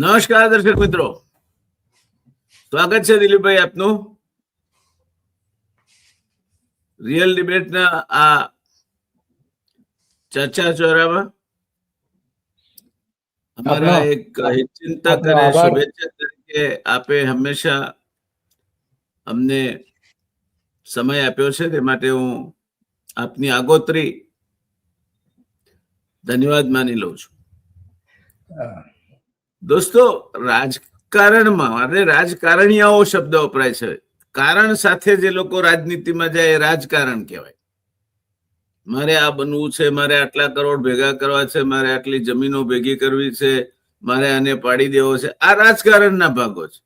નમસ્કાર દર્શક મિત્રો, સ્વાગત છે દિલીપભાઈ આપનું રિયલ ડિબેટના આ ચર્ચા ચોરામાં. અમારા એક હિતચિંતક અને શુભેચ્છક તરીકે આપે હંમેશા અમને સમય આપ્યો છે, તે માટે હું આપની આગોતરી ધન્યવાદ માની લઉં છું. દોસ્તો, રાજકારણમાં અને રાજકારણીયાઓ શબ્દ વપરાય છે. કારણ સાથે જે લોકો રાજનીતિમાં જાય એ રાજકારણ કહેવાય. મારે આ બનવું છે, મારે આટલા કરોડ ભેગા કરવા છે, મારે આટલી જમીનો ભેગી કરવી છે, મારે આને પાડી દેવો છે. આ રાજકારણના ભાગો છે,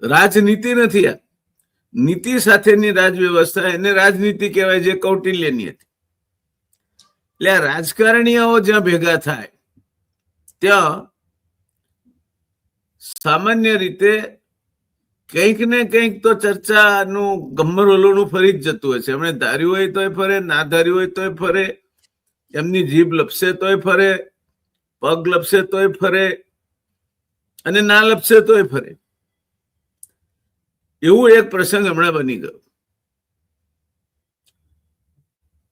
રાજનીતિ નથી. આ નીતિ સાથેની રાજવ્યવસ્થા, એને રાજનીતિ કહેવાય, જે કૌટિલ્યની હતી. એટલે આ રાજકારણીયાઓ જ્યાં ભેગા થાય ત્યાં સામાન્ય રીતે કંઈક ને કંઈક તો ચર્ચાનું ગમ્મર ઓલોનું ફરી જ જતું હોય છે. એમણે ધાર્યું હોય તોય ફરે, ના ધાર્યું હોય તોય ફરે, એમની જીભ લપસે તોય ફરે, પગ લપસે તોય ફરે, અને ના લપસે તોય ફરે. એવું એક પ્રસંગ હમણાં બની ગયો.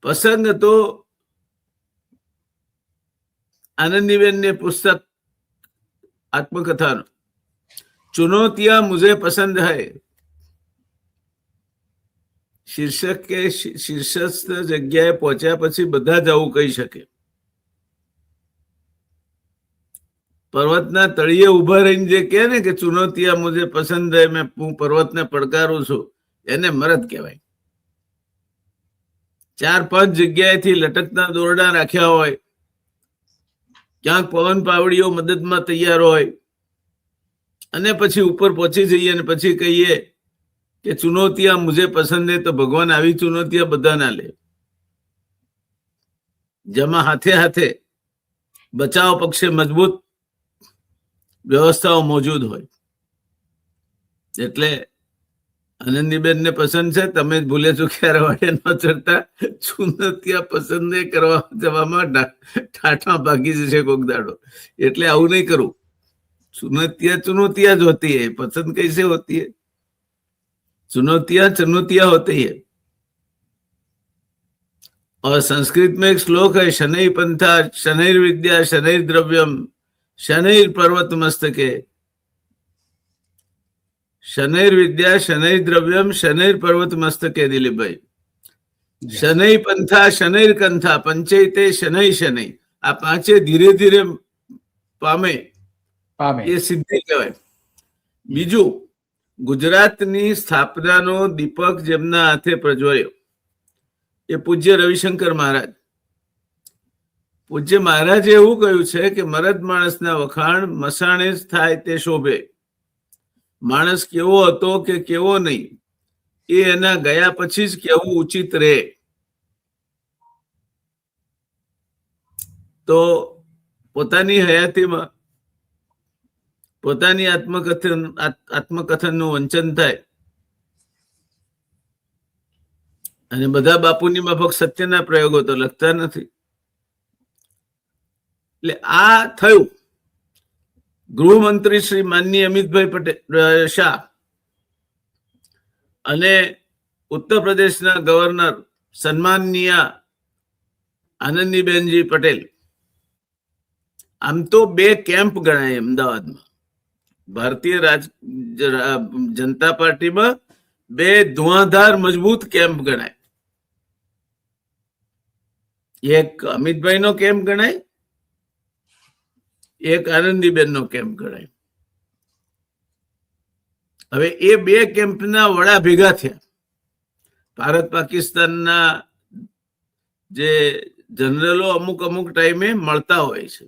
પ્રસંગ તો આનંદીબેનને પુસ્તક આત્મકથાનો ચુનૌતિયા મુझे પસંદ હૈ શીર્ષક કે શીર્ષસ્થ જગ્યાએ પહોંચ્યા પછી બધા જ આવું કહી શકે. પર્વતના તળિયે ઉભા રહીને જે કહે ને કે ચુનૌતિયા મુझे પસંદ હૈ, મેં હું પર્વતને પડકારું છું, એને મરદ કહેવાય. 4-5 જગ્યાએથી લટકતા દોરડા રાખ્યા હોય, ક્યાંક પવન પાવડીઓ મદદમાં તૈયાર હોય, અને પછી ઉપર પહોંચી જઈએ અને પછી કહીએ કે ચુનૌતિયા મુझे પસંદ હે, તો ભગવાન આવી ચુનૌતિયા બધા ના લે. જેમાં હાથે હાથે બચાવ પક્ષે મજબૂત વ્યવસ્થાઓ મોજૂદ હોય. એટલે આનંદીબેનને પસંદ છે, તમે જ ભૂલે ચૂક્યા રવાડે ન ચડતા. ચુનૌતિયા પસંદ કરવા જવામાં ઠાઠા ભાગી જશે કોક દાડો. એટલે આવું નહીં કરું. चुनौतियां चुनौतियां जो होती है, पसंद कैसे होती है? चुनौतियां चुनौतियां होती है. और संस्कृत में एक श्लोक है, शनैः पंथा शनैर् विद्या शनैर् द्रव्यम शनैर् पर्वत मस्तके. शनैर् विद्या शनैर् द्रव्यम शनैर् पर्वत मस्तके. दिलीप भाई, शनैः पंथा शनैर् कंथा पंचैते शनैः शनैः. આ પાંચે ધીરે ધીરે પામે એ સિદ્ધિ કહેવાય. બીજું, ગુજરાતની સ્થાપનાનો દીપક જેમના હાથે પ્રજ્વલ્યો એ પૂજ્ય રવિશંકર મહારાજ. પૂજ્ય મહારાજે એવું કહ્યું છે કે મરદ માણસના વખાણ મસાણે જ થાય તે શોભે. માણસ કેવો હતો કે કેવો નહીં એ એના ગયા પછી જ કેવું ઉચિત રહે. તો પોતાની હયાતીમાં પોતાની આત્મકથનનું વંચન થાય અને બધા બાપુની માફક સત્યના પ્રયોગો તો લખતા નથી. એટલે આ થયું. ગૃહમંત્રી શ્રી માનનીય અમિતભાઈ પટેલ શાહ અને ઉત્તર પ્રદેશના ગવર્નર સન્માનનીય આનંદીબેનજી પટેલ, આમ તો 2 કેમ્પ ગણાય અમદાવાદમાં. ભારતીય જનતા પાર્ટીમાં 2 ધુઆધાર મજબૂત કેમ્પ ગણાય. એક અમિતભાઈનો કેમ્પ ગણાય, એક આનંદીબેનનો કેમ્પ ગણાય. હવે એ 2 કેમ્પના વડા ભેગા થયા. ભારત પાકિસ્તાનના જે જનરલો અમુક અમુક ટાઈમે મળતા હોય છે.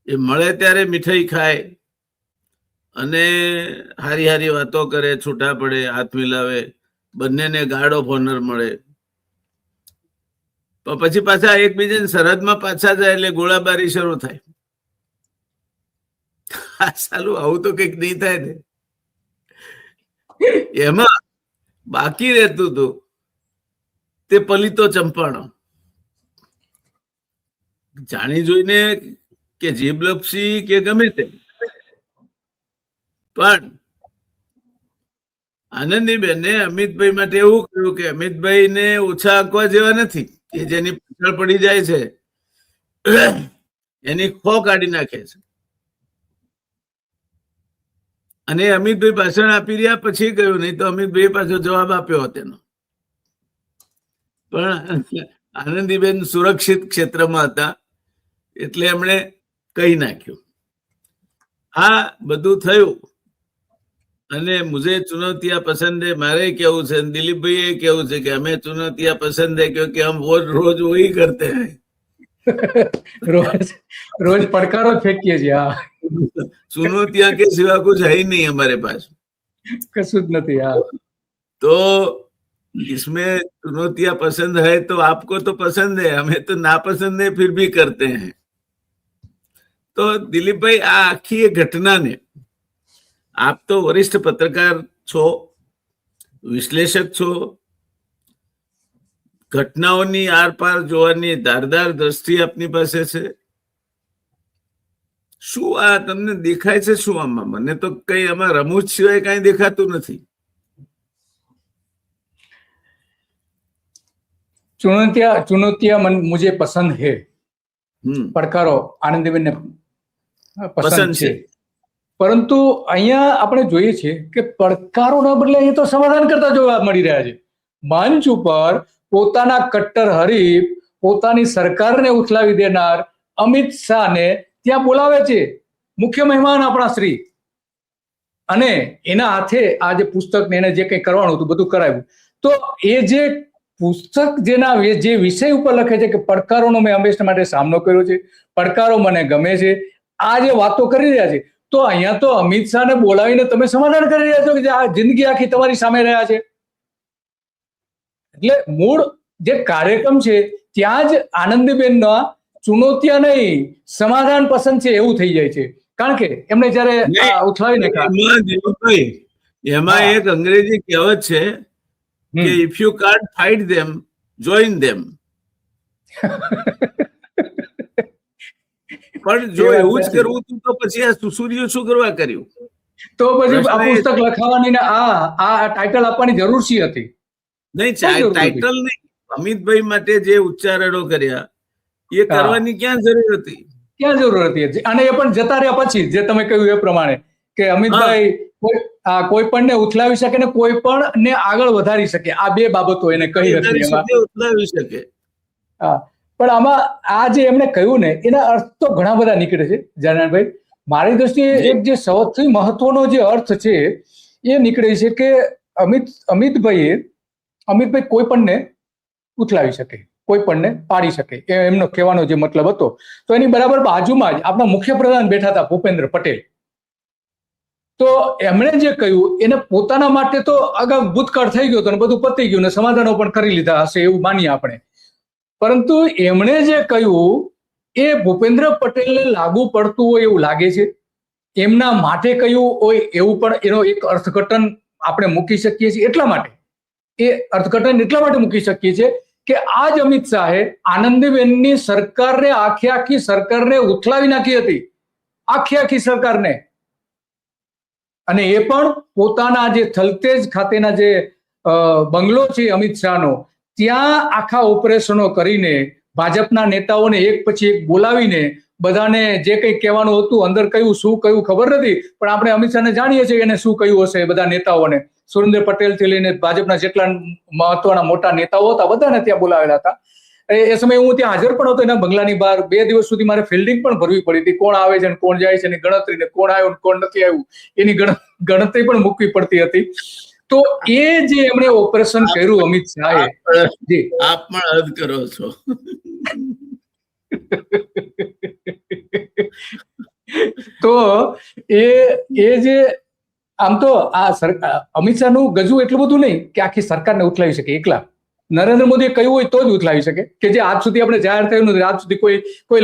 એ મળે ત્યારે મીઠાઈ ખાય અને હારી હારી વાતો કરે, છૂટા પડે, હાથ મિલાવે, બંનેને ગાર્ડ ઓફ ઓનર મળે. પછી પાછા એકબીજાને સરહદમાં પાછા જાય એટલે ગોળાબારી શરૂ થાય. સાલું આવું તો કઈક નહીં થાય ને. એમાં બાકી રહેતું હતું તે પલિતો ચંપાણો. જાણી જોઈને કે જીભ લપસી કે ગમે તે, પણ આનંદીબેને અમિતભાઈ માટે એવું કહ્યું કે અમિતભાઈ ને ઓછા આંકવા જેવા નથી, કે જેની પાછળ પડી જાય છે એની ખો કાઢી નાખે છે. અને અમિતભાઈ ભાષણ આપી રહ્યા પછી કહ્યું, નહીં તો અમિતભાઈ પાછો જવાબ આપ્યો તેનો. પણ આનંદીબેન સુરક્ષિત ક્ષેત્રમાં હતા એટલે એમણે કહી નાખ્યું. આ બધું થયું અને મુझे चुनौतियां पसंद है मारे केવું છે, દિલીપભાઈ એ કેવું છે કે અમે चुनौतियां पसंद है क्योंकि हम वो रोज वही करते हैं. रोज પડકારો ફેંકીએ છીએ. હા, चुनौतियां के सिवा कुछ है ही नहीं हमारे पास, કશું જ નથી. હા, तो इसमें चुनौतियां पसंद है तो आपको तो पसंद है, हमें तो नापसंद है फिर भी करते हैं. तो દિલીપભાઈ આ આખી એ ઘટનાને, આપ તો વરિષ્ઠ પત્રકાર છો, વિશ્લેષક છો, ઘટનાઓની આરપાર જોવાની ધારદાર દ્રષ્ટિ આપની પાસે છે. શું આ તમને દેખાય છે? શું આમાં? મને તો કઈ આમાં રમૂજ સિવાય કઈ દેખાતું નથી. ચુનૌતિયા મુझे પસંદ હે, પડકારો આનંદીબેન ને પસંદ છે. પરંતુ અહીંયા આપણે જોઈએ છીએ કે પડકારોના બદલે અહીં તો સમાધાન કરતા જોવા મળી રહ્યા છે. મંચ ઉપર પોતાના કટ્ટર હરીફ, પોતાની સરકારને ઉથલાવી દેનાર અમિત શાહને ત્યાં બોલાવે છે, મુખ્ય મહેમાન આપણા શ્રી, અને એના હાથે આ જે પુસ્તક ને એને જે કંઈ કરવાનું હતું બધું કરાવ્યું. તો એ જે પુસ્તક જે વિષય ઉપર લખે છે કે પડકારોનો મેં હંમેશા માટે સામનો કર્યો છે, પડકારો મને ગમે છે, આ જે વાતો કરી રહ્યા છે, તો અહીંયા તો અમિત શાહને બોલાવીને તમે સમાધાન કરી રહ્યા છો કે જે આ જિંદગી આખી તમારી સામે રહ્યા છે. એટલે મૂળ જે કાર્યક્રમ છે ત્યાં જ આનંદીબેનના ચુનૌતિયા નહીં, સમાધાન પસંદ છે એવું થઈ જાય છે. કારણ કે એમને જયારે ઉઠાવી નાખ્યા, એમાં એક અંગ્રેજી કહેવત છે કે if you can't fight them join them. પણ જો એવું જ કરવું હતું તો પછી આ સુસુરીઓ શું કરવા કર્યું? તો પછી આ પુસ્તક લખાવાની ને આ ટાઇટલ આપવાની જરૂર શી હતી? નહીં, ટાઇટલ નહીં, અમિતભાઈ માટે જે ઉચ્ચારણો કર્યા એ કરવાની ક્યાં જરૂર હતી? ક્યાં જરૂર હતી? અને એ પણ જતા રહ્યા પછી, જે તમે કહ્યું એ પ્રમાણે કે અમિતભાઈ કોઈ પણ ને ઉથલાવી શકે ને કોઈ પણ ને આગળ વધારી શકે, આ બે બાબતો એને કહી હતી. ઉથલાવી શકે. હા, પણ આમાં આ જે એમણે કહ્યું ને એના અર્થ તો ઘણા બધા નીકળે છે જાનભાઈ. મારી દ્રષ્ટિએ એક જે સૌથી મહત્વનો જે અર્થ છે એ નીકળે છે કે અમિતભાઈ કોઈ પણને ઉથલાવી શકે, કોઈ પણને પાડી શકે, એમનો કહેવાનો જે મતલબ હતો. તો એની બરાબર બાજુમાં જ આપણા મુખ્યપ્રધાન બેઠા હતા ભૂપેન્દ્ર પટેલ. તો એમણે જે કહ્યું એને પોતાના માટે તો અગાઉ ભૂતકાળ થઈ ગયો હતો ને બધું પતી ગયું ને સમાધાનો પણ કરી લીધા હશે એવું માનીએ આપણે. પરંતુ એમણે જે કહ્યું એ ભૂપેન્દ્ર પટેલને લાગુ પડતું હોય એવું લાગે છે. એમના માટે કહ્યું હોય એવું પણ એનો એક અર્થઘટન આપણે મૂકી શકીએ છીએ. એટલા માટે મૂકી શકીએ છીએ કે આજ અમિત શાહે આનંદીબેનની સરકારને આખી સરકારને ઉથલાવી નાખી હતી, આખી સરકારને. અને એ પણ પોતાના જે થલતેજ ખાતેના જે બંગલો છે અમિત શાહનો, ત્યાં આખા ઓપરેશનો કરીને ભાજપના નેતાઓને એક પછી એક બોલાવીને બધાને જે કંઈ કહેવાનું હતું અંદર કહ્યું, શું કહ્યું ખબર નથી, પણ આપણે અમિત શાહને જાણીએ છીએ એને શું કહ્યું હશે. બધા નેતાઓને, સુરેન્દ્ર પટેલ થી લઈને ભાજપના જેટલા મહત્વના મોટા નેતાઓ હતા બધાને ત્યાં બોલાવેલા હતા. એ સમયે હું ત્યાં હાજર પણ હતો એના બંગલાની બહાર. 2 દિવસ સુધી મારે ફિલ્ડિંગ પણ ભરવી પડી હતી. કોણ આવે છે ને કોણ જાય છે એની ગણતરી, ને કોણ આવ્યું ને કોણ નથી આવ્યું એની ગણતરી પણ મૂકવી પડતી હતી. તો એ જે એમણે ઓપરેશન કર્યું અમિત શાહે, આપ પણ હદ કરો છો. તો એ જે આમ તો આ અમિત શાહનું ગજુ એટલું બધું નહીં કે આખી સરકારને ઉથલાવી શકે એકલા. નરેન્દ્ર મોદીએ કહ્યું હોય તો જ ઉથલાવી શકે, કે જે આજ સુધી આપણે જાહેર થયું નથી, આજ સુધી કોઈ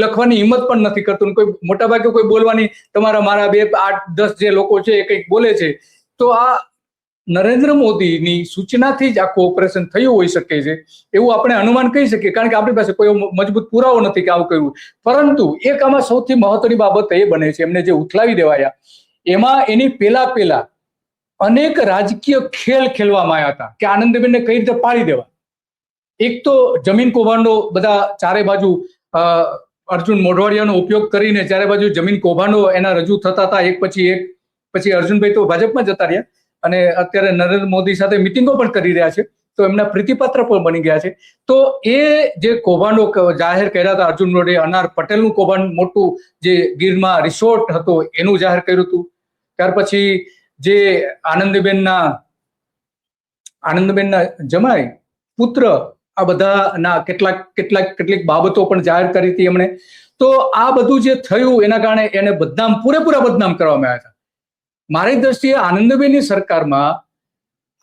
લખવાની હિંમત પણ નથી કરતું, કોઈ મોટાભાગે કોઈ બોલવાની, તમારા મારા 2, 8, 10 જે લોકો છે એ કંઈક બોલે છે. તો આ નરેન્દ્ર મોદીની સૂચનાથી જ આખું ઓપરેશન થયું હોઈ શકે છે એવું આપણે અનુમાન કહી શકીએ, કારણ કે આપણી પાસે કોઈ મજબૂત પુરાવો નથી કે આવું કર્યું. પરંતુ એક આમાં સૌથી મહત્વની બાબત એ બને છે, એમને જે ઉથલાવી દેવાયા એમાં એની પેલા અનેક રાજકીય ખેલ ખેલવામાં આવ્યા હતા કે આનંદીબેનને કઈ રીતે પાડી દેવા. એક તો જમીન કૌભાંડો બધા ચારે બાજુ અર્જુન મોઢવાડિયાનો ઉપયોગ કરીને ચારે બાજુ જમીન કૌભાંડો એના રજૂ થતા હતા એક પછી એક. પછી અર્જુનભાઈ તો ભાજપમાં જતા રહ્યા અને અત્યારે નરેન્દ્ર મોદી સાથે મિટિંગો પણ કરી રહ્યા છે, તો એમના પ્રીતિપાત્ર પણ બની ગયા છે. તો એ જે કૌભાંડો જાહેર કર્યા હતા, અર્જુન મોઢે અનાર પટેલનું કૌભાંડ મોટું જે ગીરમાં રિસોર્ટ હતો એનું જાહેર કર્યું હતું. ત્યાર પછી જે આનંદીબેનના જમાઈ પુત્ર આ બધાના કેટલીક બાબતો પણ જાહેર કરી હતી એમણે. તો આ બધું જે થયું એના કારણે એને પૂરેપૂરા બદનામ કરવામાં આવ્યા હતા. મારી દ્રષ્ટિએ આનંદીબેનની સરકારમાં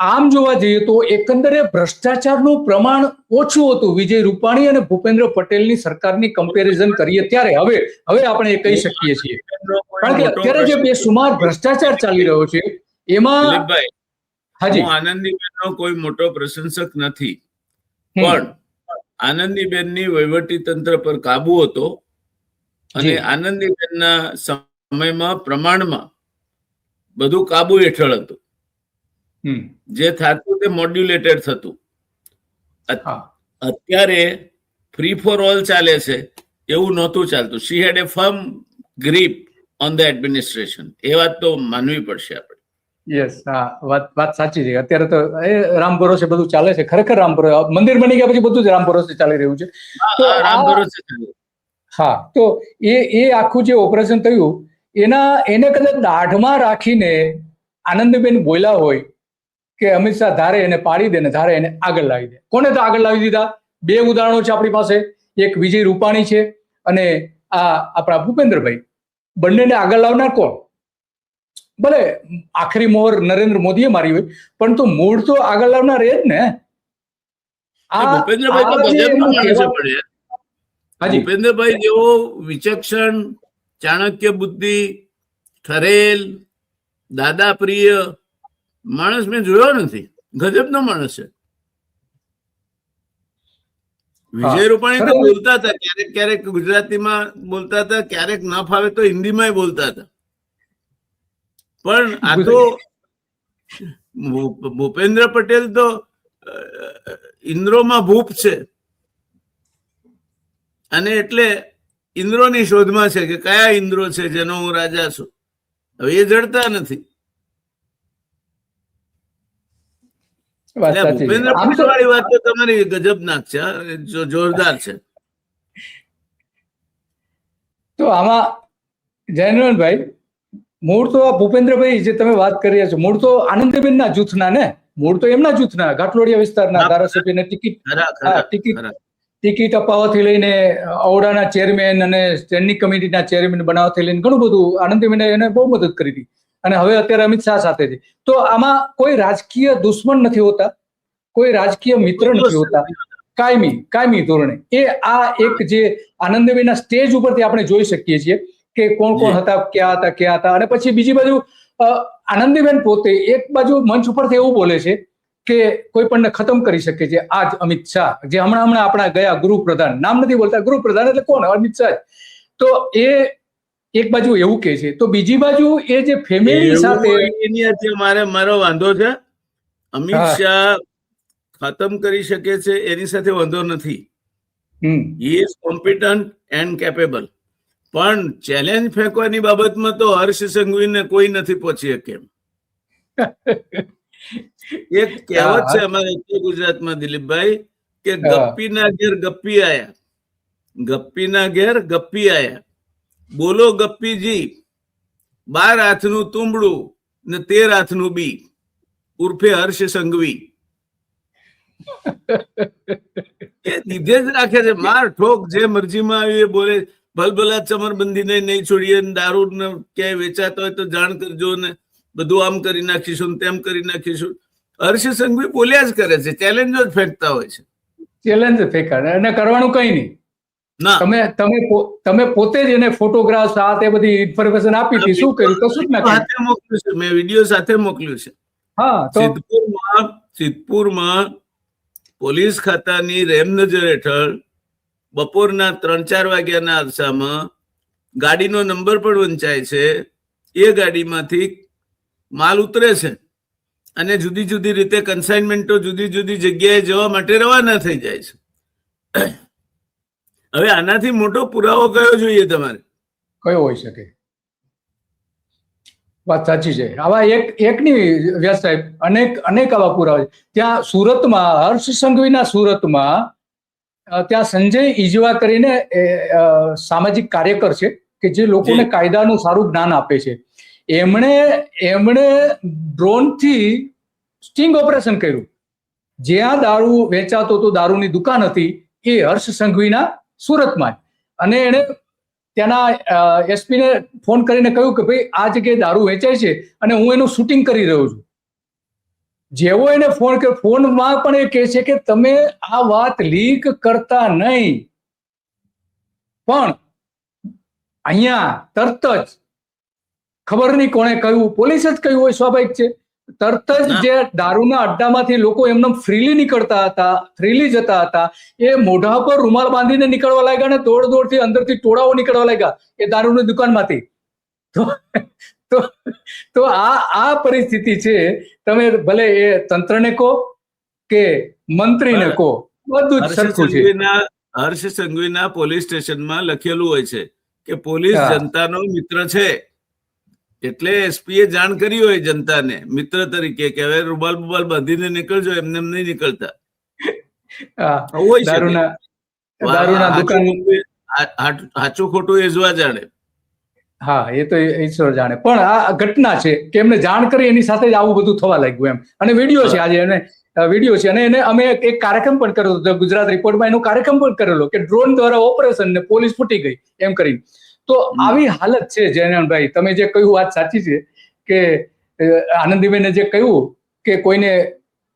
આમ જોવા જઈએ તો એકંદરે ભ્રષ્ટાચારનું પ્રમાણ ઓછું હતું વિજય રૂપાણી અને ભૂપેન્દ્ર પટેલની સરકારની કમ્પેરિઝન કરીએ ત્યારે. હવે આપણે એ કહી શકીએ છીએ, કારણ કે અત્યારે જે બેસુમાર ભ્રષ્ટાચાર ચાલી રહ્યો છે એમાં હું આનંદીબેનનો કોઈ મોટો પ્રશંસક નથી, પણ આનંદીબેનની વહીવટી તંત્ર પર કાબુ હતો અને આનંદીબેનના સમયમાં પ્રમાણમાં બધું કાબુ હેઠળ હતું. જે થતું તે મોડ્યુલેટેડ થતું. અત્યારે ફ્રી ફોર ઓલ ચાલે છે એવું નહોતું ચાલતું. She had a firm grip on the administration. એ વાત તો માનવી પડશે આપણે. યસ, હા, વાત સાચી છે. અત્યારે તો એ રામ ભરોસે બધું ચાલે છે, ખરેખર રામ ભરોસે. મંદિર બની ગયા પછી બધું જ રામ ભરોસે ચાલી રહ્યું છે. તો રામ ભરોસે હા, તો એ આખું જે ઓપરેશન થયું એને કદાચ દાઢમાં રાખીને આનંદીબેન બોલ્યા હોય કે અમિત શાહ ધારે એને પાડી દે ને ધારે એને આગળ લાવી દે. કોને તો આગળ લાવી દીધા? બે ઉદાહરણો છે આપણી પાસે. એક વિજય રૂપાણી છે અને આ આપણા ભૂપેન્દ્રભાઈ. બંનેને આગળ લાવનાર કોણ? ભલે આખરી મોહર નરેન્દ્ર મોદીએ મારી હોય, પણ તો મૂળ તો આગળ લાવનાર એ જ ને. ભૂપેન્દ્રભાઈ જેવો વિચક્ષણ, ચાણક્ય બુદ્ધિ, ઠરેલ, દાદા પ્રિય માણસ મેં જોયો નથી. ગજબનો માણસ છે. વિજય રૂપાણી તો બોલતા હતા, ક્યારેક ગુજરાતીમાં બોલતા હતા, ક્યારેક ના ફાવે તો હિન્દીમાં બોલતા હતા. પણ આ તો ભૂપેન્દ્ર પટેલ તો ઇન્દ્રોમાં ભૂપ છે અને એટલે ઇન્દ્રોની શોધમાં છે કે કયા ઇન્દ્રો છે જેનો હું રાજા છું. હવે એ જડતા નથી. ભૂપેન્દ્ર પટેલ વાળી વાત તો તમારી ગજબનાક છે, જોરદાર છે. તો આમાં જયનભાઈ મૂળ તો આ ભૂપેન્દ્રભાઈ જે તમે વાત કરી રહ્યા છો, મૂળ તો આનંદીબેનના જૂથના ને, મૂળ તો એમના જૂથના, ઘાટલોડિયા વિસ્તારના ધારાસભ્યને ટિકિટ અપાવવાથી લઈને ઔડાના ચેરમેન અને સ્ટેન્ડિંગ કમિટીના ચેરમેન બનાવવાથી લઈને ઘણું બધું આનંદીબેને એને બહુ મદદ કરી હતી. અને હવે અત્યારે અમિત શાહ સાથે છે. તો આમાં કોઈ રાજકીય દુશ્મન નથી હોતા, કોઈ રાજકીય મિત્ર નથી હોતા, કાયમી ધોરણે. આ એક જે આનંદીબેનના સ્ટેજ ઉપરથી આપણે જોઈ શકીએ છીએ કે કોણ હતા, ક્યાં હતા. અને પછી બીજી બાજુ આનંદીબેન પોતે એક બાજુ મંચ ઉપરથી એવું બોલે છે કે કોઈ પણને ખતમ કરી શકે છે આજ અમિત શાહ, જે હમણાં આપણા ગયા ગૃહપ્રધાન, નામ નથી બોલતા, ગૃહપ્રધાન એટલે કોણ? અમિત શાહ. તો એ એક બાજુ એવું કે છે, તો બીજી બાજુ એ જે ફેમિલી સાથે મારો વાંધો છે. અમિત શાહ ખતમ કરી શકે છે એની સાથે વાંધો નથી. He is competent and capable. પણ ચેલેન્જ ફેંકવાની બાબતમાં તો હર્ષ સંઘવીને કોઈ નથી પહોંચી શકે. એક કહેવત છે અમારે ઉત્તર ગુજરાતમાં, દિલીપભાઈ, કે ગપ્પીના ઘેર ગપ્પી આયા, ગપ્પીના ઘેર ગપ્પી આયા, બોલો ગપ્પીજી, 12 હાથનું તુંબડું ને 13 હાથનું બી, ઉર્ફે હર્ષ સંઘવી. એ દીધે જ રાખે છે, માર ઠોક જે મરજીમાં આવ્યું એ બોલે. ભલભલા ચમરબંધીને નહીં છોડીએ, દારૂ ને ક્યાંય વેચાતો હોય તો જાણ કરજો ને, બધું આમ કરી નાખીશું તેમ કરી નાખીશું. હર્ષ સંઘવી બોલ્યા જ કરે છે, ચેલેન્જો જ ફેંકતા હોય છે. ચેલેન્જ ફેંકાડે અને કરવાનું કઈ નહીં. તમે પોતે જ એને ફોટોગ્રાફ સાથે બધી ઇન્ફોર્મેશન આપી હતી, શું કર્યું? કશું જ નથી. મોકલ્યું છે, મેં વિડીયો સાથે મોકલ્યું છે. હા તો સિદ્ધપુરમાં પોલીસ ખાતાની રેમ નજર હેઠળ બપોરના 3-4 વાગ્યાના અરસામાં ગાડીનો નંબર પણ વંચાય છે. એ ગાડીમાંથી માલ ઉતરે છે અને જુદી જુદી રીતે કન્સાઇનમેન્ટો જુદી જુદી જગ્યાએ જવા માટે રવાના થઈ જાય છે. હવે આનાથી મોટો પુરાવો કયો જોઈએ તમારે? કયો હોઈ શકે? વાત સાચી છે. આવા એકની વ્યાસ સાહેબ અનેક આવા પુરાવા છે. ત્યાં સુરતમાં, હર્ષ સંઘવીના સુરતમાં ત્યાં સંજય ઈજવા કરીને સામાજિક કાર્યકર છે કે જે લોકોને કાયદાનું સારું જ્ઞાન આપે છે. એમણે ડ્રોનથી સ્ટિંગ ઓપરેશન કર્યું. જ્યાં દારૂ વેચાતો હતો, દારૂની દુકાન હતી, એ હર્ષ સંઘવીના સુરતમાં, અને એને ત્યાંના એસપીને ફોન કરીને કહ્યું કે ભાઈ આ જગ્યાએ દારૂ વેચાય છે અને હું એનું શૂટિંગ કરી રહ્યો છું. જેવો એને ફોન કર્યો, ફોનમાં પણ એ કહે છે કે તમે આ વાત લીક કરતા નહીં, પણ અહીંયા તરત જ ખબર નહીં કોણે કહ્યું, પોલીસે જ કહ્યું હોય, સ્વાભાવિક છે. તરત જ જે દારૂના અડ્ડામાંથી લોકો એમને ફ્રીલી નીકળતા હતા, ફ્રીલી જતા હતા, એ મોઢા પર રૂમાલ બાંધીને નીકળવા લાગ્યા ને દોડથી અંદરથી ટોળાઓ નીકળવા લાગ્યા એ દારૂની દુકાનમાંથી. તો આ પરિસ્થિતિ છે. તમે ભલે એ તંત્રને કહો કે મંત્રીને કહો, બધું જ સરખું છે. હર્ષ સંઘવીના પોલીસ સ્ટેશનમાં લખેલું હોય છે કે પોલીસ જનતાનો મિત્ર છે. એટલે એસપીએ જાણ કરી હોય જનતાને મિત્ર તરીકે કે હવે રૂમાલ બુમાલ બાંધીને નીકળજો, એમને એમ નહીં નીકળતા. સાચું ખોટું એજવા જાણે. હા, એ તો ઈશ્વર જાણે. પણ આ ઘટના છે કે એમને જાણ કરી એની સાથે જ આવું બધું થવા લાગ્યું એમ. અને વિડીયો છે, આજે એને વિડીયો છે, અને એને અમે એક કાર્યક્રમ પણ કર્યો હતો ગુજરાત રિપોર્ટમાં, એનો કાર્યક્રમ પણ કરેલો કે ડ્રોન દ્વારા ઓપરેશન ને પોલીસ ફૂટી ગઈ એમ કરીને. તો આવી હાલત છે જયનાભાઈ. તમે જે કહ્યું વાત સાચી છે કે આનંદીબેને જે કહ્યું કે કોઈને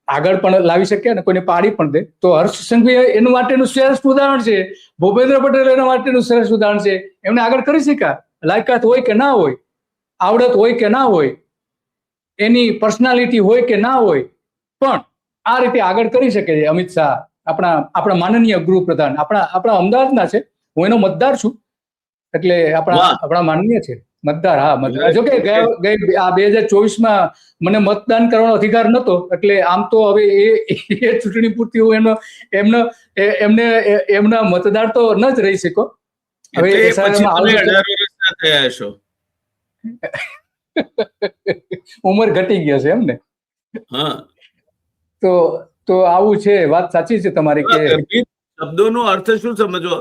આગળ પણ લાવી શકે અને કોઈને પાડી પણ દે, તો હર્ષ સંઘવી એનું માટેનું શ્રેષ્ઠ ઉદાહરણ છે. ભૂપેન્દ્ર પટેલ એના માટેનું શ્રેષ્ઠ ઉદાહરણ છે. એમને આગળ કરી શક્યા, લાયકાત હોય કે ના હોય, આવડત હોય કે ના હોય, એની પર્સનાલિટી હોય કે ના હોય, પણ આ રીતે આગળ કરી શકે છે. અમિત શાહ આપણા માનનીય ગૃહપ્રધાન આપણા અમદાવાદના છે. હું એનો મતદાર છું, એટલે આપણા માનનીય છે મતદાર. હા, મતદાર. જો કે આ 2024માં મને મતદાન કરવાનો અધિકાર નહોતો, એટલે આમ તો હવે એ ચૂંટણી પૂરતી હું એમના મતદાર તો ન જ રહી શકો. હવે ઉંમર ઘટી ગયો છે એમ ને. તો આવું છે. વાત સાચી છે તમારી કે શબ્દોનો અર્થ શું સમજો.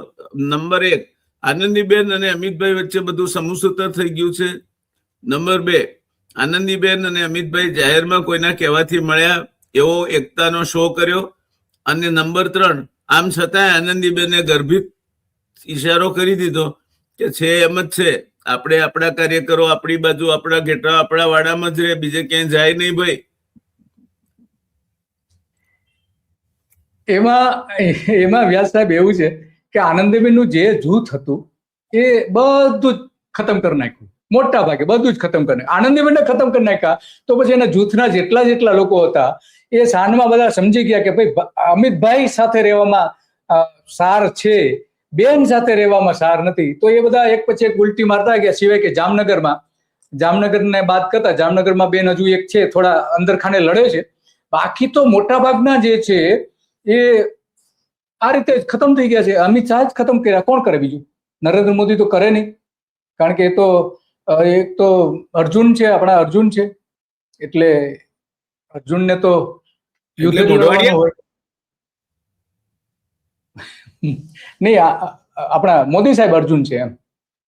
નંબર 1, આનંદીબેન અને અમિતભાઈ વચ્ચે બધું સમૂહસૂત્ર થઈ ગયું છે. નંબર 2, આનંદીબેન અને અમિતભાઈ જાહેરમાં કોઈના કહેવાથી મળ્યા, એવો એકતાનો શો કર્યો. અને નંબર 3, આમ છતાં આનંદીબેને ગર્ભિત ઈશારો કરી દીધો કે છે એમ જ છે, આપણે આપણા કાર્યકરો આપણી બાજુ, આપણા ઘેટા, આપણા વાડામાં જ રહે, બીજે ક્યાંય જાય નહીં ભાઈ. એમાં વ્યાસ સાહેબ એવું છે કે આનંદીબેનનું જે જૂથ હતું એ બધું જ ખતમ કરી નાખ્યું. મોટા ભાગે બધું જ ખતમ કરી નાખ્યું. આનંદીબેનને ખતમ કરી નાખ્યા તો પછી એના જૂથના જેટલા લોકો હતા એ સાંજમાં બધા સમજી ગયા કે ભાઈ અમિતભાઈ સાથે રહેવામાં સાર છે, બેન સાથે રહેવામાં સાર નથી. તો એ બધા એક પછી એક ઉલટી મારતા ગયા. સિવાય કે જામનગરને બાદ કરતા જામનગરમાં બેન હજુ એક છે, થોડા અંદર ખાને લડે છે. બાકી તો મોટા ભાગના જે છે એ આ રીતે ખતમ થઈ ગયા છે. અમિત શાહ જ ખતમ કર્યા, કોણ કરે બીજું? નરેન્દ્ર મોદી તો કરે નહીં, કારણ કે એ તો એક તો અર્જુન છે, આપણા અર્જુન છે, એટલે અર્જુનને તો યુદ્ધ લડવાનું હોય નહીં. આપણા મોદી સાહેબ અર્જુન છે એમ.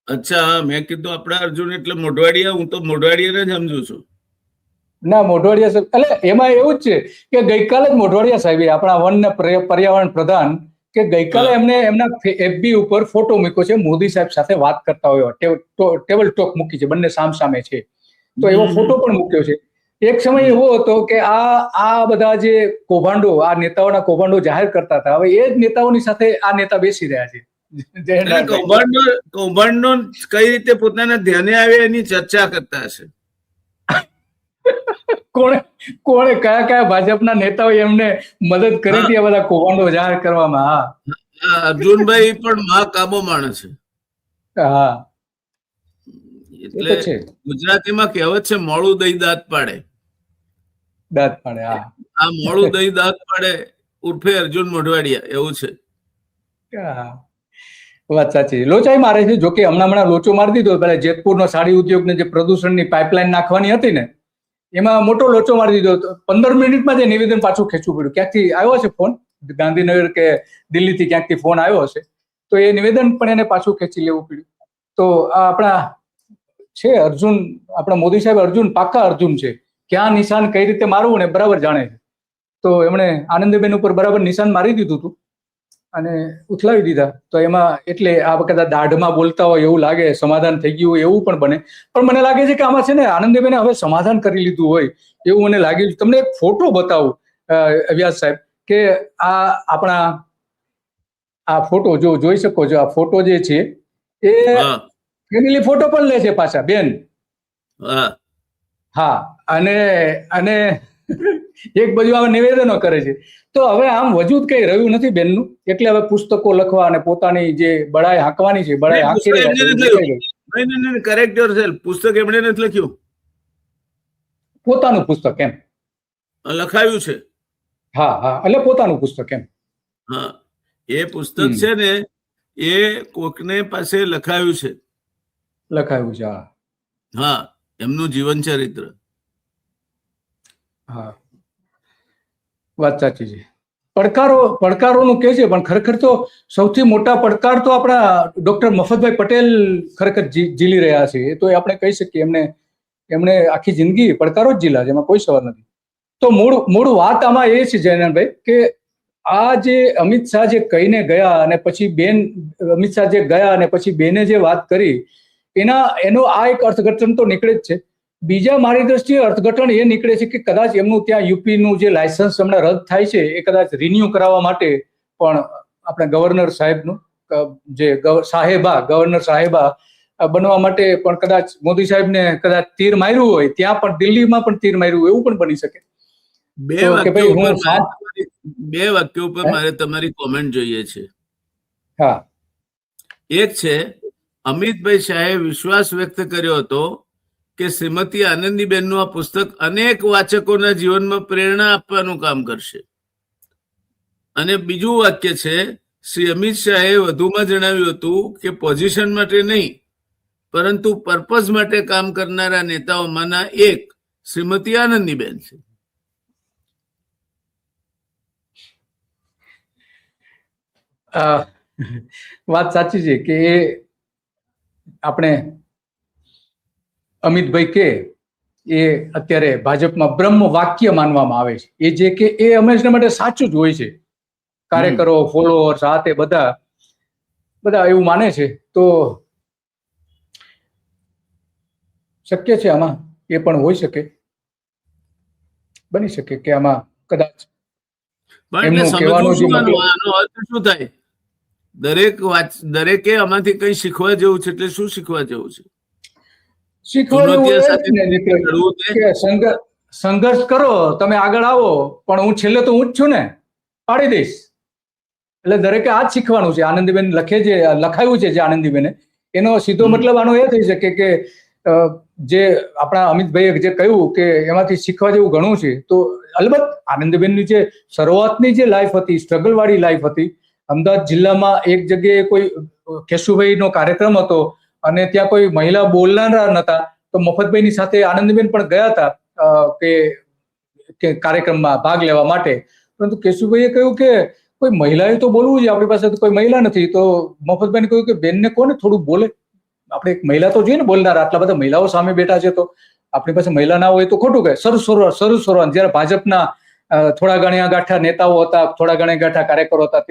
અચ્છા, મેં કીધું આપણા અર્જુન એટલે મોઢવાડિયા. હું તો મોઢવાડિયાને જ સમજુ છું. ના, મોઢવાડિયા સાહેબ એટલે એમાં એવું જ છે કે ગઈકાલે જ મોઢવાડિયા સાહેબ, આપણા વન ને પર્યાવરણ પ્રધાન, કે ગઈકાલે એમને એમના FB ઉપર ફોટો મૂક્યો છે મોદી સાહેબ સાથે વાત કરતા હોય, ટેબલ ટોક મૂકી છે, બંને સામસામે છે. તો એવો ફોટો પણ મૂક્યો છે. એક સમય એવો હતો કે આ બધા જે કૌભાંડો, આ નેતાઓના કૌભાંડો જાહેર કરતા હતા, હવે એ જ નેતાઓની સાથે આ નેતા બેસી રહ્યા છે. કૌભાંડો કઈ રીતે પોતાના ધ્યાને આવે એની ચર્ચા કરતા હશે. કોણે કયા ભાજપના નેતાઓએ એમને મદદ કરી હતી આ બધા કૌભાંડો જાહેર કરવામાં? આ અર્જુનભાઈ પણ મહાકામો માણસ છે. હા, એટલે ગુજરાતીમાં કહેવત છે, મોડું દહીં દાંત પાડે. દાંત પાડે. હા, આ મોડું દહીં દાંત પાડે ઉર્ફે અર્જુન મોઢવાડિયા એવું છે. વાત સાચી. લોચાઈ મારે છે. જોકે હમણાં લોચો મારી દીધો. પેલા જેતપુરનો સાડી ઉદ્યોગને જે પ્રદૂષણની પાઇપલાઇન નાખવાની હતી ને, એમાં મોટો લોચો મારી દીધો. 15 મિનિટમાં જે નિવેદન પાછું ખેંચવું પડ્યું. ક્યાંકથી આવ્યો છે ફોન, ગાંધીનગર કે દિલ્હીથી ક્યાંકથી ફોન આવ્યો હશે, તો એ નિવેદન પણ એને પાછું ખેંચી લેવું પડ્યું. તો આ આપણા છે અર્જુન, આપણા મોદી સાહેબ અર્જુન, પાક્કા અર્જુન છે. ક્યાં નિશાન કઈ રીતે મારવું ને બરાબર જાણે છે. તો એમણે આનંદીબેન ઉપર બરાબર નિશાન મારી દીધું હતું અને ઉથલાવી દીધા. તો એમાં એટલે આ વખતે દાઢમાં બોલતા હોય એવું લાગે, સમાધાન થઈ ગયું હોય એવું પણ બને. પણ મને લાગે છે કે આમાં છે ને આનંદીબેને હવે સમાધાન કરી લીધું હોય એવું મને લાગ્યું. તમને એક ફોટો બતાવું વ્યાસ સાહેબ, કે આ આપણા આ ફોટો જો જોઈ શકો છો. આ ફોટો જે છે એ ફેમિલી ફોટો પણ લે છે પાછા બેન. હા, અને એક બાજુ આવા નિવેદનો કરે છે. તો હવે આમ વજૂદ કઈ રહ્યું નથી બેનનું, એટલે હવે પુસ્તકો લખવા અને પોતાની જે બળાઈ હાંકવાની છે બળાઈ હાંકી રહ્યા છે. Correct yourself. પુસ્તક એમણે નથી લખ્યું, પોતાનું પુસ્તક એમ લખાયું છે. હા, એટલે પોતાનું પુસ્તક એમ. હા, એ પુસ્તક છે ને એ કોકને પાસે લખાયું છે. હા, એમનું જીવન ચરિત્ર. હા, વાત સાચી છે. પડકારોનું કે છે, પણ ખરેખર તો સૌથી મોટા પડકાર તો આપણા ડોક્ટર મફતભાઈ પટેલ ખરેખર ઝીલી રહ્યા છે. એ તો આપણે કહી શકીએ એમણે આખી જિંદગી પડકારો જ ઝીલા છે, એમાં કોઈ સવાલ નથી. તો મૂળ વાત આમાં એ છે જયનાભાઈ, કે આ જે અમિત શાહ જે કહીને ગયા અને પછી અમિત શાહ જે ગયા અને પછી બેને જે વાત કરી, એનો આ એક અર્થઘટન તો નીકળે જ છે. બીજા મારી દ્રષ્ટિએ અર્થઘટન એ નીકળે છે કે કદાચ એમનું ત્યાં યુપીનું જે લાયસન્સ હમણાં રદ થાય છે એ કદાચ રિન્યુ કરાવવા માટે પણ આપણે ગવર્નર સાહેબનું જે ગવર્નર સાહેબા બનવા માટે પણ કદાચ મોદી સાહેબને કદાચ તીર માર્યું હોય, ત્યાં પણ દિલ્હીમાં પણ તીર માર્યું હોય એવું પણ બની શકે. બે વાક્યો ઉપર મારે તમારી કોમેન્ટ જોઈએ છે. હા, એક છે, અમિતભાઈ શાહે વિશ્વાસ વ્યક્ત કર્યો હતો કે શ્રીમતી આનંદીબેનનું આ પુસ્તક અનેક વાચકોના જીવનમાં પ્રેરણા આપવાનું કામ કરશે. અને બીજું વાક્ય છે, શ્રી અમિત શાહે વધુમાં જણાવ્યું હતું કે પોઝિશન માટે નહીં પરંતુ પર્પઝ માટે કામ કરનારા નેતાઓમાંના એક શ્રીમતી આનંદીબેન છે. વાત સાચી છે કે આપણે અમિતભાઈ કે એ અત્યારે ભાજપમાં બ્રહ્મ વાક્ય માનવામાં આવે છે. એ જે કે એ હંમેશા માટે સાચું જ હોય છે. કાર્યકરો, ફોલોઅર્સ, આ તે બધા એવું માને છે. તો શક્ય છે આમાં એ પણ હોઈ શકે, બની શકે કે આમાં કદાચ એમનું કહેવાનું જે શું થાય, દરેકે આમાંથી કઈ શીખવા જેવું છે. એટલે શું શીખવા જેવું છે? સંઘર્ષ કરો, તમે આગળ આવો, પણ હું છેલ્લે તો હું જ છું ને, પાડી દઈશ. એટલે દરેકે આ જ શીખવાનું છે. આનંદીબેન લખાયું છે જે આનંદીબેને, એનો સીધો મતલબ આનો એ થઈ શકે કે જે આપણા અમિતભાઈએ જે કહ્યું કે એમાંથી શીખવા જેવું ઘણું છે. તો અલબત્ત આનંદીબેનની જે શરૂઆતની જે લાઈફ હતી, સ્ટ્રગલ વાળી લાઈફ હતી. અમદાવાદ જિલ્લામાં એક જગ્યાએ કોઈ કેશુભાઈનો કાર્યક્રમ હતો અને ત્યાં કોઈ મહિલા બોલનારા નતા, તો મફતભાઈની સાથે આનંદીબેન પણ ગયા હતા કે કાર્યક્રમમાં ભાગ લેવા માટે. પરંતુ કેશુભાઈએ કહ્યું કે કોઈ મહિલાએ તો બોલવું છે, આપણી પાસે તો કોઈ મહિલા નથી. તો મફતભાઈને કહ્યું કે બેનને કોને થોડું બોલે, આપણે એક મહિલા તો જોઈએ ને બોલનાર. આટલા બધા મહિલાઓ સામે બેઠા છે, તો આપણી પાસે મહિલા ના હોય તો ખોટું કહે. શરૂ જયારે ભાજપના થોડા ગણ્યા ગાંઠા નેતાઓ હતા, થોડા ગણ્યા ગાંઠા કાર્યકરો હતા,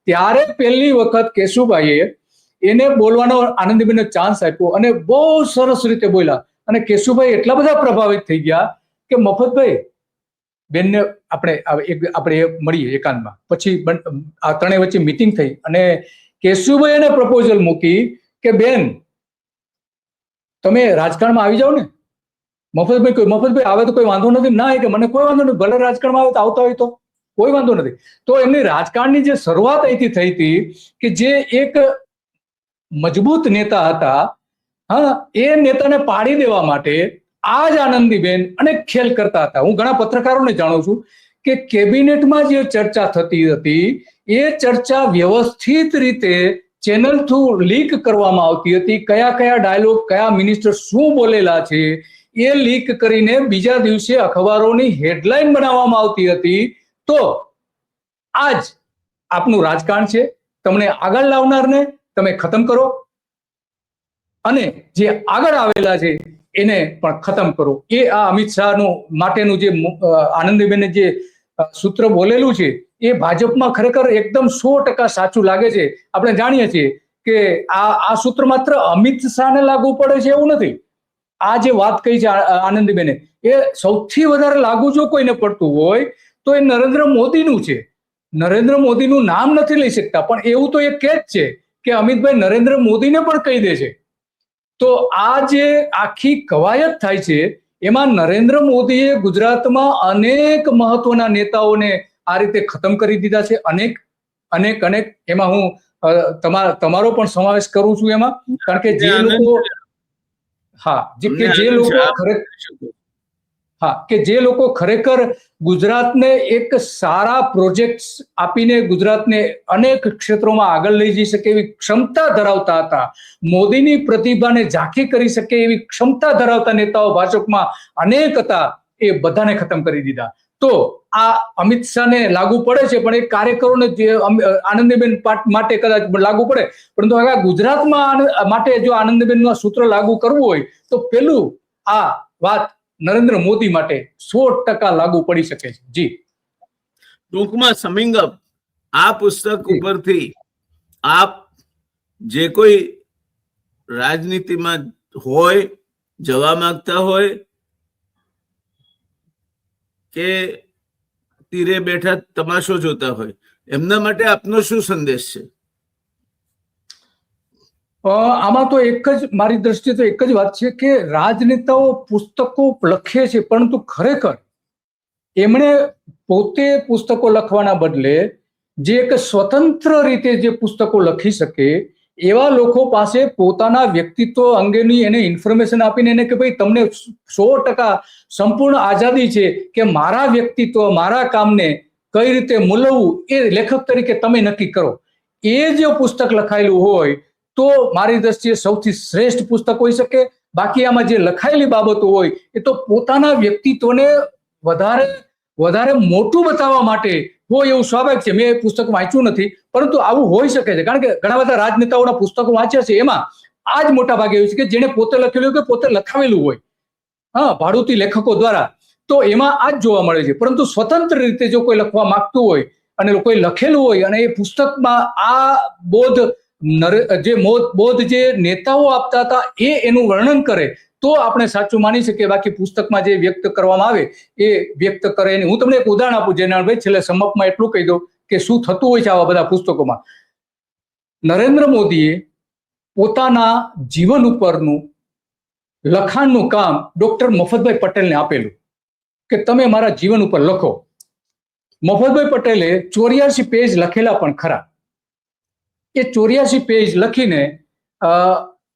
ત્યારે પહેલી વખત કેશુભાઈએ એને બોલવાનો આનંદીબેનને ચાન્સ આપ્યો અને બહુ સરસ રીતે બોલ્યા. અને કેશુભાઈ એટલા બધા પ્રભાવિત થઈ ગયા કે મફતભાઈ બેનને આપણે મળીએ એકાંતમાં. પછી આ ત્રણેય વચ્ચે મીટિંગ થઈ અને કેશુભાઈ એને પ્રપોઝલ મૂકી કે બેન તમે રાજકારણમાં આવી જાઓ ને, મફતભાઈ આવે તો કોઈ વાંધો નથી, ના કે મને કોઈ વાંધો નથી, ભલે રાજકારણમાં આવે તો આવતા હોય તો કોઈ વાંધો નથી. તો એમની રાજકારણની જે શરૂઆત અહીંથી થઈ હતી કે જે એક મજબૂત નેતા હતા, હા, એ નેતાને પાડી દેવા માટે આ જ આનંદીબેન અનેક ખેલ કરતા હતા. હું ઘણા પત્રકારોને જાણું છું કે કેબિનેટમાં જે ચર્ચા થતી હતી એ ચર્ચા વ્યવસ્થિત રીતે ચેનલ થ્રુ લીક કરવામાં આવતી હતી. કયા કયા ડાયલોગ, કયા મિનિસ્ટર શું બોલેલા છે એ લીક કરીને બીજા દિવસે અખબારોની હેડલાઇન બનાવવામાં આવતી હતી. તો આજ આપનું રાજકારણ છે, તમને આગળ લાવનારને તમે ખતમ કરો અને જે આગળ આવેલા છે એને પણ ખતમ કરો. એ આ અમિત શાહનું માટેનું જે આનંદીબેને જે સૂત્ર બોલેલું છે એ ભાજપમાં ખરેખર એકદમ 100% સાચું લાગે છે. આપણે જાણીએ છીએ કે આ સૂત્ર માત્ર અમિત શાહને લાગુ પડે છે એવું નથી. આ જે વાત કહી છે આનંદીબેને, એ સૌથી વધારે લાગુ જો કોઈને પડતું હોય તો એ નરેન્દ્ર મોદીનું છે. નરેન્દ્ર મોદીનું નામ નથી લઈ શકતા, પણ એવું તો એ કહે જ છે કે અમિતભાઈ નરેન્દ્ર મોદીને પણ કહી દે છે. તો આ જે આખી કવાયત થાય છે એમાં નરેન્દ્ર મોદીએ ગુજરાતમાં અનેક મહત્વના નેતાઓને આ રીતે ખતમ કરી દીધા છે. અનેક એમાં હું તમારો પણ સમાવેશ કરું છું એમાં, કારણ કે જે લોકો, હા, જે લોકો ખરેખર ગુજરાતને એક સારા પ્રોજેક્ટ્સ આપીને ગુજરાતને અનેક ક્ષેત્રોમાં આગળ લઈ જઈ શકે એવી ક્ષમતા ધરાવતા હતા, મોદીની પ્રતિભાને ઝાંખી કરી શકે એવી ક્ષમતા ધરાવતા નેતાઓ ભાજપમાં અનેક હતા, એ બધાને ખતમ કરી દીધા. તો આ અમિત શાહને લાગુ પડે છે, પણ એ કાર્યકરોને આનંદીબેન માટે કદાચ લાગુ પડે, પરંતુ હવે ગુજરાતમાં માટે જો આનંદીબેનનું સૂત્ર લાગુ કરવું હોય તો પેલું આ વાત નરેન્દ્ર મોદી માટે 100% લાગુ પડી શકે છે. જી, ટૂંકમાં સમિંગ અપ, આ પુસ્તક ઉપરથી આપ જે કોઈ રાજનીતિમાં હોય, જવા માંગતા હોય કે તીરે બેઠા તમાશો જોતા હોય, એમના માટે આપનો શું સંદેશ છે? આમાં તો એક જ, મારી દ્રષ્ટિએ તો એક જ વાત છે કે રાજનેતાઓ પુસ્તકો લખે છે, પરંતુ ખરેખર એમણે પોતે પુસ્તકો લખવાના બદલે જે એક સ્વતંત્ર રીતે જે પુસ્તકો લખી શકે એવા લોકો પાસે પોતાના વ્યક્તિત્વ અંગેની એને ઇન્ફોર્મેશન આપીને એને કે ભાઈ તમને 100% સંપૂર્ણ આઝાદી છે કે મારા વ્યક્તિત્વ, મારા કામને કઈ રીતે મૂલવવું એ લેખક તરીકે તમે નક્કી કરો. એ જો પુસ્તક લખાયેલું હોય તો મારી દ્રષ્ટિએ સૌથી શ્રેષ્ઠ પુસ્તક હોઈ શકે. બાકી આમાં જે લખાયેલી બાબતો હોય એ તો પોતાના વ્યક્તિત્વને વધારે મોટું બતાવવા માટે હોય એવું સ્વાભાવિક છે. મેં એ પુસ્તક વાંચ્યું નથી, પરંતુ આવું હોઈ શકે છે, કારણ કે ઘણા બધા રાજનેતાઓના પુસ્તકો વાંચ્યા છે, એમાં આ જ મોટા ભાગે એવું છે કે જેને પોતે લખેલું કે પોતે લખાવેલું હોય, હા, ભાડુતી લેખકો દ્વારા, તો એમાં આ જ જોવા મળે છે. પરંતુ સ્વતંત્ર રીતે જો કોઈ લખવા માંગતું હોય અને કોઈ લખેલું હોય અને એ પુસ્તકમાં આ બોધ જે નેતાઓ આપતા હતા એનું વર્ણન કરે તો આપણે સાચું માની શકીએ. બાકી પુસ્તકમાં જે વ્યક્ત કરવામાં આવે એ વ્યક્ત કરે. હું તમને એક ઉદાહરણ આપું જયનારાયણભાઈ, છેલ્લે સમપમાં એટલું કહી દઉં કે શું થતું હોય છે આવા બધા પુસ્તકોમાં. નરેન્દ્ર મોદીએ પોતાના જીવન ઉપરનું લખાણનું કામ ડોક્ટર મફતભાઈ પટેલને આપેલું કે તમે મારા જીવન ઉપર લખો. મફતભાઈ પટેલે 84 પેજ લખેલા પણ ખરા. એ 84 પેજ લખીને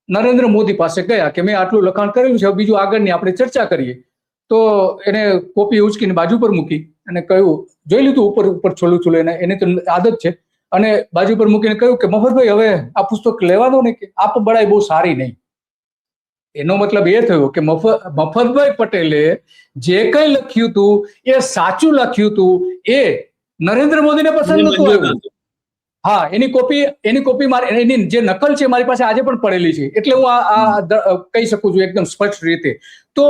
નરેન્દ્ર મોદી પાસે ગયા કે મેં આટલું લખાણ કરેલું છે, બીજું આગળની આપણે ચર્ચા કરીએ. તો એને કોપી ઉચકીને બાજુ પર મૂકી અને કહ્યું, જોઈ લીધું ઉપર છોલું એને તો આદત છે, અને બાજુ પર મૂકીને કહ્યું કે મફતભાઈ હવે આ પુસ્તક લેવા દો ને, કે આપ બડાઈ બહુ સારી નહીં. એનો મતલબ એ થયો કે મફતભાઈ પટેલે જે કઈ લખ્યું હતું એ સાચું લખ્યું હતું, એ નરેન્દ્ર મોદીને પસંદ નતું આવ્યું. હા, એની કોપી એની જે નકલ છે મારી પાસે આજે પણ પડેલી છે, એટલે હું આ કહી શકું છું એકદમ સ્પષ્ટ રીતે. તો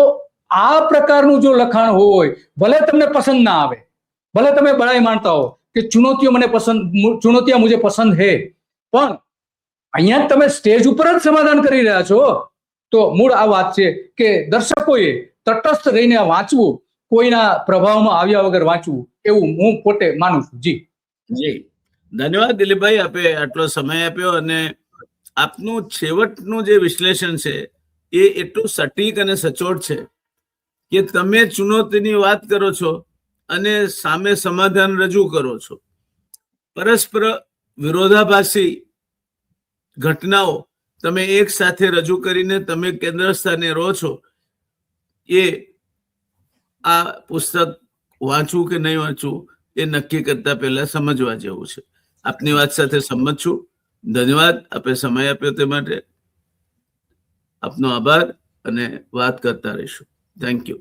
આ પ્રકારનું જો લખાણ હોય, ભલે તમને પસંદ ના આવે, ભલે તમે બડાઈ માનતા હો કે ચુનૌતિયા મુજે પસંદ હે, પણ અહીંયા તમે સ્ટેજ ઉપર જ સમાધાન કરી રહ્યા છો. તો મૂળ આ વાત છે કે દર્શકોએ તટસ્થ રહીને વાંચવું, કોઈના પ્રભાવમાં આવ્યા વગર વાંચવું, એવું હું પોતે માનું છું. જી, ધન્યવાદ દિલીપભાઈ, આપે આટલો સમય આપ્યો અને આપનું છેવટનું જે વિશ્લેષણ છે એ એટલું સટીક અને સચોટ છે કે તમે ચુનૌતીની વાત કરો છો અને સામે સમાધાન રજૂ કરો છો. પરસ્પર વિરોધાભાસી ઘટનાઓ તમે એક સાથે રજૂ કરીને તમે કેન્દ્ર સ્થાને રહો છો. એ આ પુસ્તક વાંચવું કે નહીં વાંચવું એ નક્કી કરતા પહેલા સમજવા જેવું છે. આપની વાત સાથે સંમત છું. ધન્યવાદ, આપે સમય આપ્યો તે માટે. આપનો આભાર અને વાત કરતા રહીશું. Thank you.